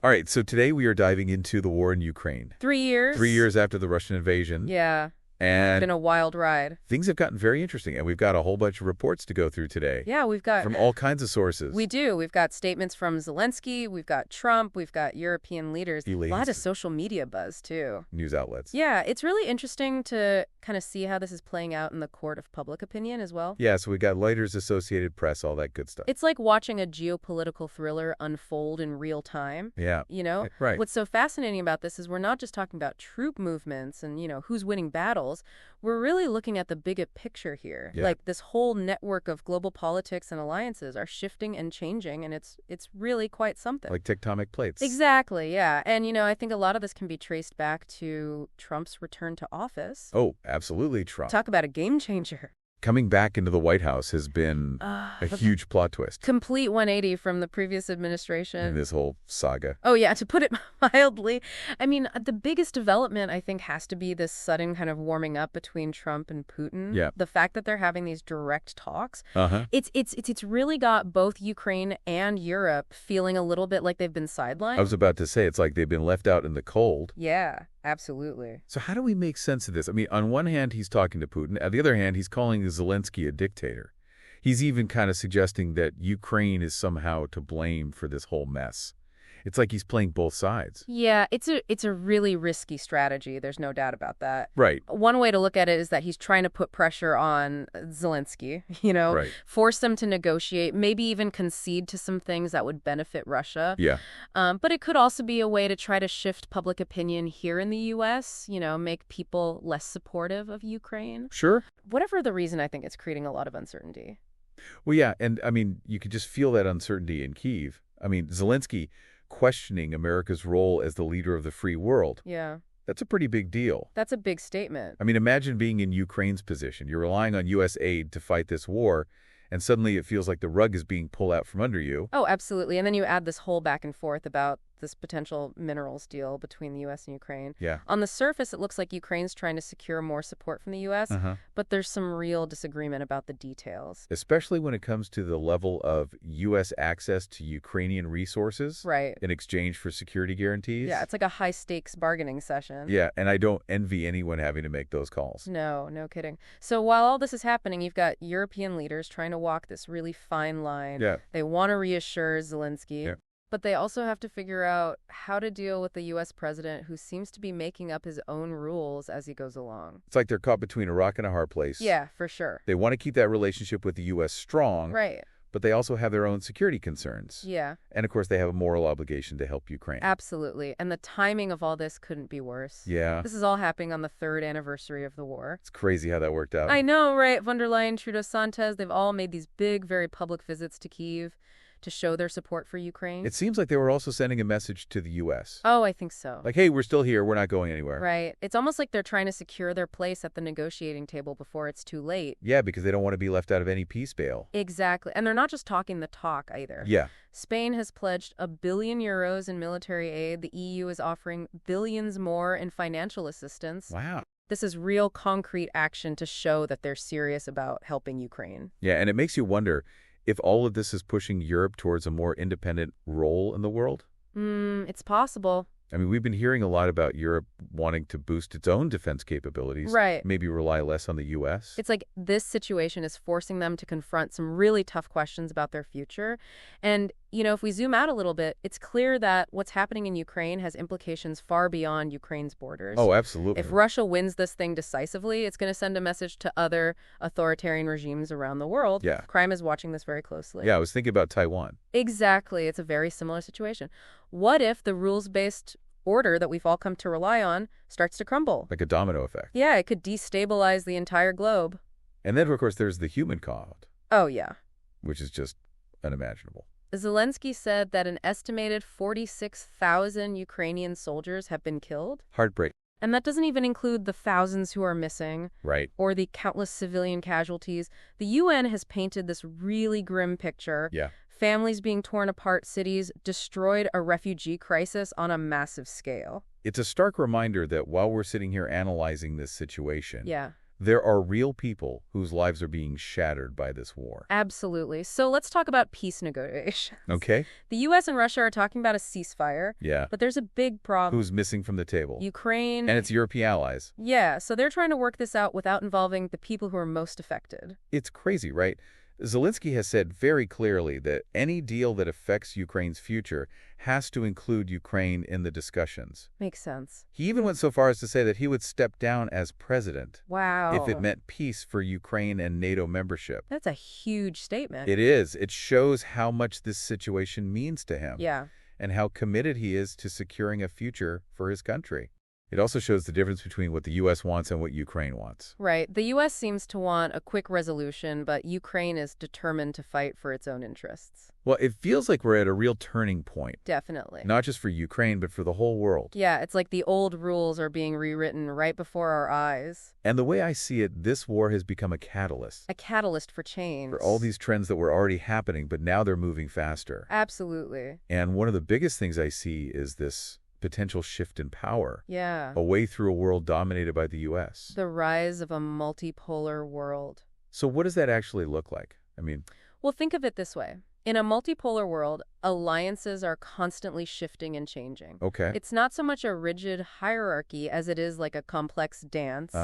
All right, so today we are diving into the war in Ukraine. 3 years. 3 years after the Russian invasion. Yeah. And Been a wild ride. things have gotten very interesting, and we've got a whole bunch of reports to go through today. Yeah, we've got... From all kinds of sources. We do. We've got statements from Zelenskyy, we've got Trump, we've got European leaders. A lot of social media buzz, too. News outlets. Yeah, it's really interesting to kind of see how this is playing out in the court of public opinion as well. Yeah, so we got Reuters, Associated Press, all that good stuff. It's like watching a geopolitical thriller unfold in real time. Yeah. You know? Right. What's so fascinating about this is we're not just talking about troop movements and, who's winning battles. We're really looking at the bigger picture here. Yeah. Like this whole network of global politics and alliances are shifting and changing, and it's really quite something. Like tectonic plates. Exactly, yeah. And, I think a lot of this can be traced back to Trump's return to office. Oh, absolutely, Trump. Talk about a game changer. Coming back into the White House has been a huge plot twist. Complete 180 from the previous administration. In this whole saga. Oh, yeah, to put it mildly. I mean, the biggest development, I think, has to be this sudden kind of warming up between Trump and Putin. Yeah. The fact that they're having these direct talks. Uh-huh. It's really got both Ukraine and Europe feeling a little bit like they've been sidelined. I was about to say, it's like they've been left out in the cold. Yeah. Absolutely. So how do we make sense of this? I mean, on one hand, he's talking to Putin. On the other hand, he's calling Zelenskyy a dictator. He's even kind of suggesting that Ukraine is somehow to blame for this whole mess. It's like he's playing both sides. Yeah, it's a really risky strategy. There's no doubt about that. Right. One way to look at it is that he's trying to put pressure on Zelenskyy, Right. Force them to negotiate, maybe even concede to some things that would benefit Russia. Yeah. But it could also be a way to try to shift public opinion here in the U.S., make people less supportive of Ukraine. Sure. Whatever the reason, I think it's creating a lot of uncertainty. Well, yeah, and I mean, you could just feel that uncertainty in Kyiv. I mean, Zelenskyy questioning America's role as the leader of the free world. Yeah. That's a pretty big deal. That's a big statement. I mean, imagine being in Ukraine's position. You're relying on U.S. aid to fight this war, and suddenly it feels like the rug is being pulled out from under you. Oh, absolutely. And then you add this whole back and forth about this potential minerals deal between the U.S. and Ukraine. Yeah. On the surface, it looks like Ukraine's trying to secure more support from the U.S., but there's some real disagreement about the details. Especially when it comes to the level of U.S. access to Ukrainian resources. Right. In exchange for security guarantees. Yeah, it's like a high-stakes bargaining session. Yeah, and I don't envy anyone having to make those calls. No kidding. So while all this is happening, you've got European leaders trying to walk this really fine line. Yeah. They want to reassure Zelenskyy. Yeah. But they also have to figure out how to deal with the U.S. president who seems to be making up his own rules as he goes along. It's like they're caught between a rock and a hard place. Yeah, for sure. They want to keep that relationship with the U.S. strong. Right. But they also have their own security concerns. Yeah. And, of course, they have a moral obligation to help Ukraine. Absolutely. And the timing of all this couldn't be worse. Yeah. This is all happening on the 3rd anniversary of the war. It's crazy how that worked out. I know, right? Von der Leyen, Trudeau, Santos, they've all made these big, very public visits to Kyiv to show their support for Ukraine. It seems like they were also sending a message to the U.S. Oh, I think so. Like, hey, we're still here. We're not going anywhere. Right. It's almost like they're trying to secure their place at the negotiating table before it's too late. Yeah, because they don't want to be left out of any peace bail. Exactly. And they're not just talking the talk either. Yeah. Spain has pledged €1 billion in military aid. The EU is offering billions more in financial assistance. Wow. This is real concrete action to show that they're serious about helping Ukraine. Yeah, and it makes you wonder if all of this is pushing Europe towards a more independent role in the world. It's possible. I mean, we've been hearing a lot about Europe wanting to boost its own defense capabilities. Right. Maybe rely less on the U.S. It's like this situation is forcing them to confront some really tough questions about their future. And, if we zoom out a little bit, it's clear that what's happening in Ukraine has implications far beyond Ukraine's borders. Oh, absolutely. If Russia wins this thing decisively, it's going to send a message to other authoritarian regimes around the world. Yeah. Crime is watching this very closely. Yeah, I was thinking about Taiwan. Exactly. It's a very similar situation. What if the rules-based order that we've all come to rely on starts to crumble? Like a domino effect. Yeah, it could destabilize the entire globe. And then, of course, there's the human cost. Oh, yeah. Which is just unimaginable. Zelenskyy said that an estimated 46,000 Ukrainian soldiers have been killed. Heartbreak. And that doesn't even include the thousands who are missing. Right. Or the countless civilian casualties. The UN has painted this really grim picture. Yeah. Families being torn apart, cities destroyed, a refugee crisis on a massive scale. It's a stark reminder that while we're sitting here analyzing this situation, yeah, There are real people whose lives are being shattered by this war. Absolutely. So let's talk about peace negotiations. Okay? The U.S. and Russia are talking about a ceasefire, Yeah. but there's a big problem. Who's missing from the table? Ukraine. And its European allies. Yeah, so they're trying to work this out without involving the people who are most affected. It's crazy, right? Zelenskyy has said very clearly that any deal that affects Ukraine's future has to include Ukraine in the discussions. Makes sense. He even went so far as to say that he would step down as president Wow. if it meant peace for Ukraine and NATO membership. That's a huge statement. It is. It shows how much this situation means to him. Yeah. And how committed he is to securing a future for his country. It also shows the difference between what the U.S. wants and what Ukraine wants. Right. The U.S. seems to want a quick resolution, but Ukraine is determined to fight for its own interests. Well, it feels like we're at a real turning point. Definitely. Not just for Ukraine, but for the whole world. Yeah, it's like the old rules are being rewritten right before our eyes. And the way I see it, this war has become a catalyst. A catalyst for change. For all these trends that were already happening, but now they're moving faster. Absolutely. And one of the biggest things I see is this potential shift in power. Yeah. Away through a world dominated by the U.S. The rise of a multipolar world. So what does that actually look like? I mean, Well, think of it this way. In a multipolar world, alliances are constantly shifting and changing. okay. It's not so much a rigid hierarchy as it is like a complex dance.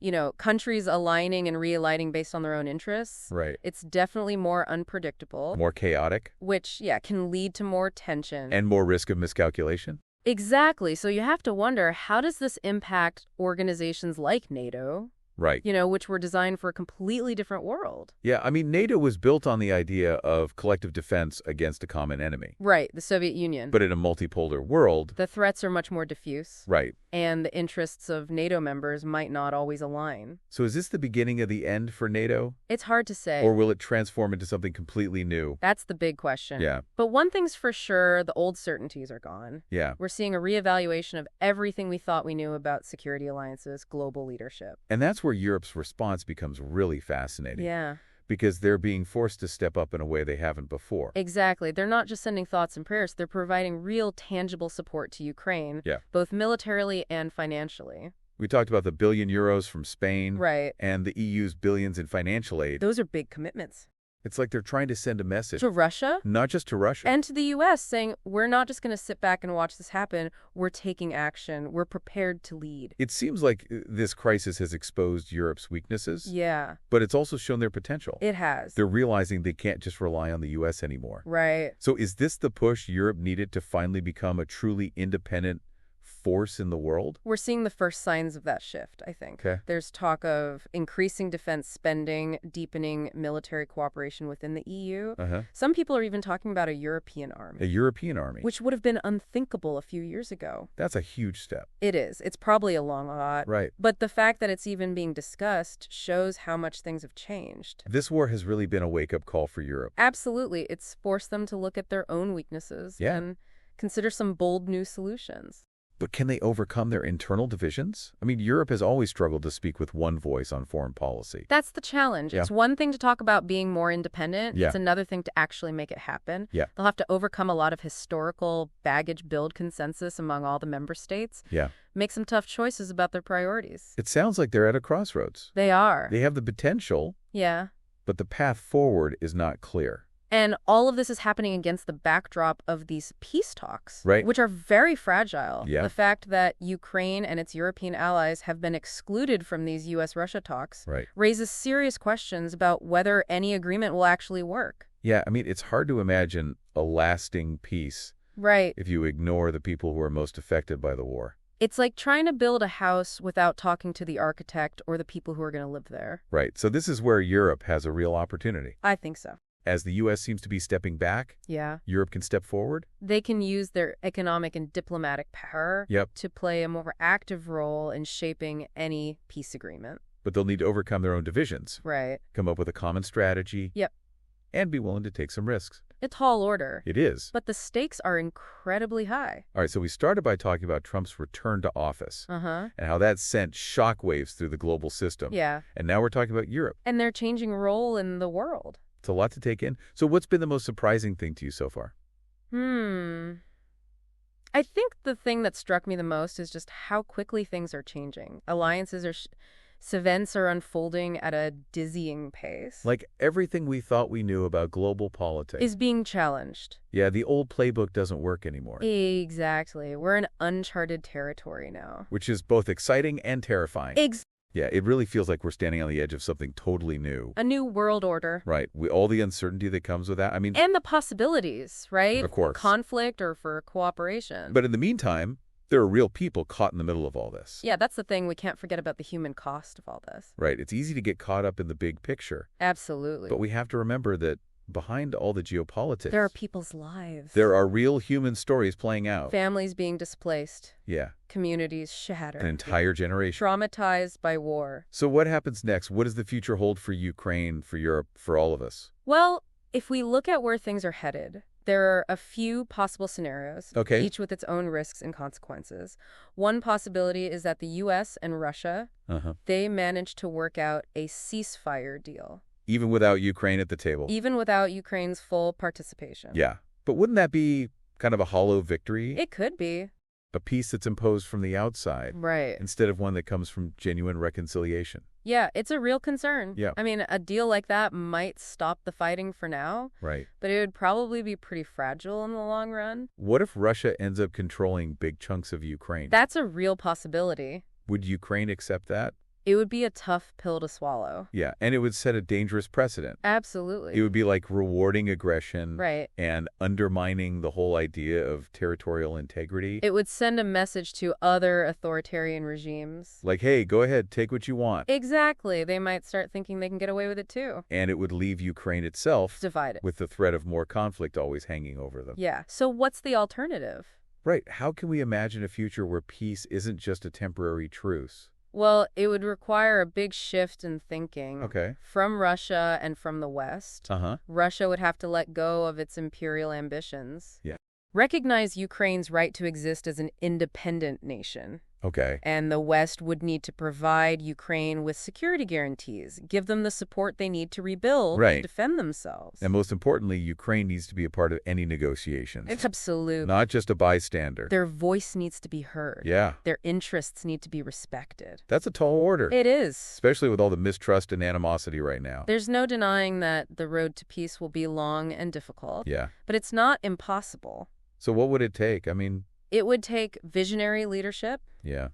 You know, countries aligning and realigning based on their own interests. Right. It's definitely more unpredictable. More chaotic. Which, yeah, can lead to more tension. And more risk of miscalculation. Exactly. So you have to wonder, how does this impact organizations like NATO? Right. You know, which were designed for a completely different world. Yeah, I mean, NATO was built on the idea of collective defense against a common enemy. Right, the Soviet Union. But in a multipolar world... The threats are much more diffuse. Right. And the interests of NATO members might not always align. So is this the beginning of the end for NATO? It's hard to say. Or will it transform into something completely new? That's the big question. Yeah. But one thing's for sure, the old certainties are gone. Yeah. We're seeing a reevaluation of everything we thought we knew about security alliances, global leadership. And that's where Europe's response becomes really fascinating. Yeah. Because they're being forced to step up in a way they haven't before. Exactly. They're not just sending thoughts and prayers. They're providing real, tangible support to Ukraine, both militarily and financially. We talked about the €1 billion from Spain. Right. And the EU's billions in financial aid. Those are big commitments. It's like they're trying to send a message. To Russia? Not just to Russia. And to the U.S., saying, we're not just going to sit back and watch this happen. We're taking action. We're prepared to lead. It seems like this crisis has exposed Europe's weaknesses. Yeah. But it's also shown their potential. It has. They're realizing they can't just rely on the U.S. anymore. Right. So is this the push Europe needed to finally become a truly independent force in the world? We're seeing the first signs of that shift, I think. Okay. There's talk of increasing defense spending, deepening military cooperation within the EU. Some people are even talking about a European army. A European army. Which would have been unthinkable a few years ago. That's a huge step. It is. It's probably a long shot. Right. But the fact that it's even being discussed shows how much things have changed. This war has really been a wake-up call for Europe. Absolutely. It's forced them to look at their own weaknesses and consider some bold new solutions. But can they overcome their internal divisions? I mean, Europe has always struggled to speak with one voice on foreign policy. That's the challenge. It's one thing to talk about being more independent. It's another thing to actually make it happen. They'll have to overcome a lot of historical baggage, build consensus among all the member states. Make some tough choices about their priorities. It sounds like they're at a crossroads. They are. They have the potential. But the path forward is not clear. And all of this is happening against the backdrop of these peace talks, which are very fragile. The fact that Ukraine and its European allies have been excluded from these U.S.-Russia talks raises serious questions about whether any agreement will actually work. Yeah, I mean, it's hard to imagine a lasting peace if you ignore the people who are most affected by the war. It's like trying to build a house without talking to the architect or the people who are going to live there. Right. So this is where Europe has a real opportunity. I think so. As the U.S. seems to be stepping back, Europe can step forward. They can use their economic and diplomatic power to play a more active role in shaping any peace agreement. But they'll need to overcome their own divisions. Come up with a common strategy. And be willing to take some risks. A tall order. It is. But the stakes are incredibly high. All right, so we started by talking about Trump's return to office. And how that sent shockwaves through the global system. And now we're talking about Europe. And their changing role in the world. It's a lot to take in. So what's been the most surprising thing to you so far? I think the thing that struck me the most is just how quickly things are changing. Alliances are Events are unfolding at a dizzying pace. Like everything we thought we knew about global politics Is being challenged. Yeah, the old playbook doesn't work anymore. Exactly. We're in uncharted territory now. Which is both exciting and terrifying. Yeah, it really feels like we're standing on the edge of something totally new. A new world order. Right. All the uncertainty that comes with that. I mean, And the possibilities, right? Of course. For conflict or for cooperation. but in the meantime, there are real people caught in the middle of all this. Yeah, that's the thing. We can't forget about the human cost of all this. Right. It's easy to get caught up in the big picture. Absolutely. But we have to remember that behind all the geopolitics, There are people's lives. there are real human stories playing out. Families being displaced. Yeah. Communities shattered. An entire generation. Traumatized by war. So what happens next? What does the future hold for Ukraine, for Europe, for all of us? Well, if we look at where things are headed, there are a few possible scenarios, Okay. each with its own risks and consequences. One possibility is that the U.S. and Russia, they managed to work out a ceasefire deal. Even without Ukraine at the table. Even without Ukraine's full participation. Yeah. But wouldn't that be kind of a hollow victory? It could be. A peace that's imposed from the outside. Right. Instead of one that comes from genuine reconciliation. Yeah, it's a real concern. Yeah. I mean, a deal like that might stop the fighting for now, Right. but it would probably be pretty fragile in the long run. What if Russia ends up controlling big chunks of Ukraine? That's a real possibility. Would Ukraine accept that? It would be a tough pill to swallow. Yeah, and it would set a dangerous precedent. Absolutely. It would be like rewarding aggression Right. and undermining the whole idea of territorial integrity. It would send a message to other authoritarian regimes. Like, hey, go ahead, take what you want. Exactly. They might start thinking they can get away with it too. And it would leave Ukraine itself Divided. with the threat of more conflict always hanging over them. Yeah. So what's the alternative? Right. How can we imagine a future where peace isn't just a temporary truce? Well, it would require a big shift in thinking. Okay. From Russia and from the West. Uh-huh. Russia would have to let go of its imperial ambitions. Yeah. Recognize Ukraine's right to exist as an independent nation. Okay. And the West would need to provide Ukraine with security guarantees, give them the support they need to rebuild, Right. to defend themselves. And most importantly, Ukraine needs to be a part of any negotiations. Absolutely. Not just a bystander. Their voice needs to be heard. Yeah. Their interests need to be respected. That's a tall order. It is. Especially with all the mistrust and animosity right now. There's no denying that the road to peace will be long and difficult. Yeah. But it's not impossible. So what would it take? I mean, It would take visionary leadership, yeah.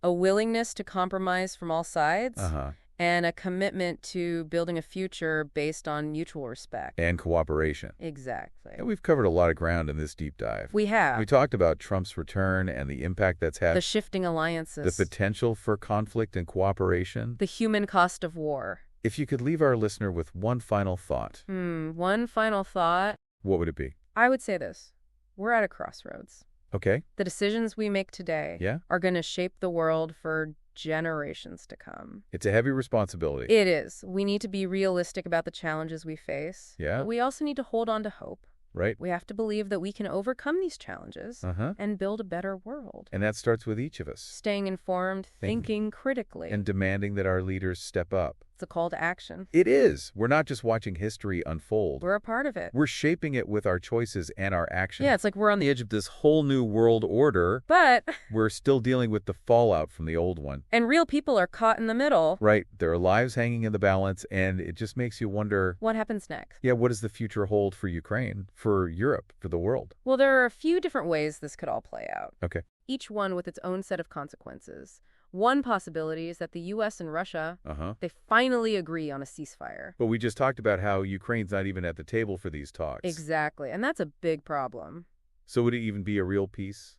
a willingness to compromise from all sides, Uh-huh. and a commitment to building a future based on mutual respect. And cooperation. Exactly. And we've covered a lot of ground in this deep dive. We have. We talked about Trump's return and the impact that's had. The shifting alliances. The potential for conflict and cooperation. The human cost of war. If you could leave our listener with one final thought, One final thought. what would it be? I would say this. We're at a crossroads. Okay. The decisions we make today Yeah. are going to shape the world for generations to come. It's a heavy responsibility. It is. We need to be realistic about the challenges we face. Yeah. But we also need to hold on to hope. Right? We have to believe that we can overcome these challenges Uh-huh. and build a better world. And that starts with each of us. Staying informed, thinking critically. And demanding that our leaders step up. It's a call to action. It is. We're not just watching history unfold. We're a part of it. We're shaping it with our choices and our actions. Yeah, it's like we're on the edge of this whole new world order. But, We're still dealing with the fallout from the old one. and real people are caught in the middle. Right. There are lives hanging in the balance, and it just makes you wonder, What happens next? yeah, what does the future hold for Ukraine, for Europe, for the world? Well, there are a few different ways this could all play out. Okay. Each one with its own set of consequences. One possibility is that the U.S. and Russia, Uh-huh. they finally agree on a ceasefire. But we just talked about how Ukraine's not even at the table for these talks. Exactly, and that's a big problem. So would it even be a real peace?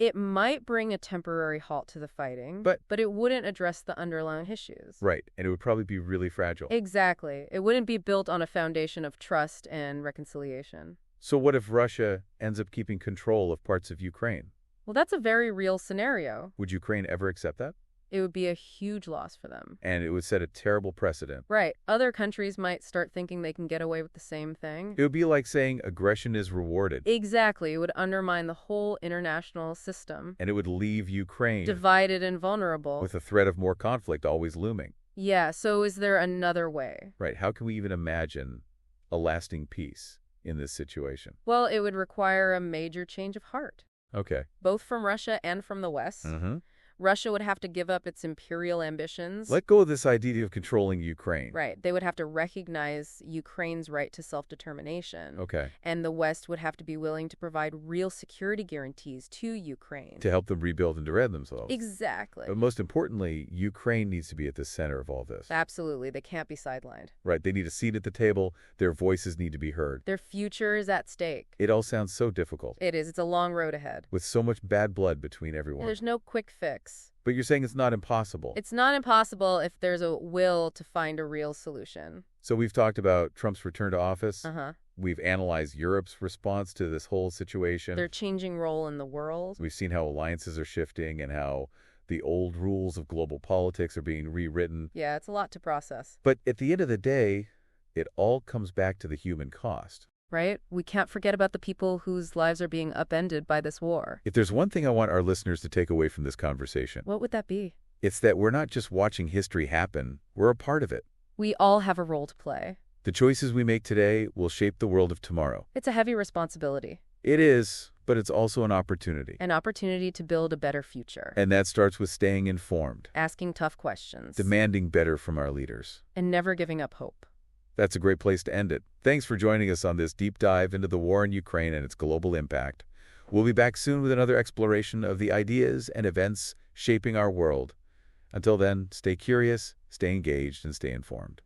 It might bring a temporary halt to the fighting, but it wouldn't address the underlying issues. Right. And it would probably be really fragile. Exactly. It wouldn't be built on a foundation of trust and reconciliation. So what if Russia ends up keeping control of parts of Ukraine? Well, that's a very real scenario. Would Ukraine ever accept that? It would be a huge loss for them. And it would set a terrible precedent. Right. Other countries might start thinking they can get away with the same thing. It would be like saying aggression is rewarded. Exactly. It would undermine the whole international system. And it would leave Ukraine Divided and vulnerable. with the threat of more conflict always looming. Yeah, so is there another way? Right. How can we even imagine a lasting peace in this situation? Well, it would require a major change of heart, Okay. both from Russia and from the West. Mm-hmm. Russia would have to give up its imperial ambitions. Let go of this idea of controlling Ukraine. Right. They would have to recognize Ukraine's right to self-determination. Okay. And the West would have to be willing to provide real security guarantees to Ukraine. To help them rebuild and defend themselves. Exactly. But most importantly, Ukraine needs to be at the center of all this. Absolutely. They can't be sidelined. Right. They need a seat at the table. Their voices need to be heard. Their future is at stake. It all sounds so difficult. It is. It's a long road ahead. With so much bad blood between everyone. There's no quick fix. But you're saying it's not impossible. It's not impossible if there's a will to find a real solution. So we've talked about Trump's return to office. Uh-huh. We've analyzed Europe's response to this whole situation. Their changing role in the world. We've seen how alliances are shifting and how the old rules of global politics are being rewritten. Yeah, it's a lot to process. But at the end of the day, it all comes back to the human cost. Right? We can't forget about the people whose lives are being upended by this war. If there's one thing I want our listeners to take away from this conversation, What would that be? it's that we're not just watching history happen, we're a part of it. We all have a role to play. The choices we make today will shape the world of tomorrow. It's a heavy responsibility. It is, but it's also an opportunity. An opportunity to build a better future. And that starts with staying informed, Asking tough questions. demanding better from our leaders. And never giving up hope. That's a great place to end it. Thanks for joining us on this deep dive into the war in Ukraine and its global impact. We'll be back soon with another exploration of the ideas and events shaping our world. Until then, stay curious, stay engaged, and stay informed.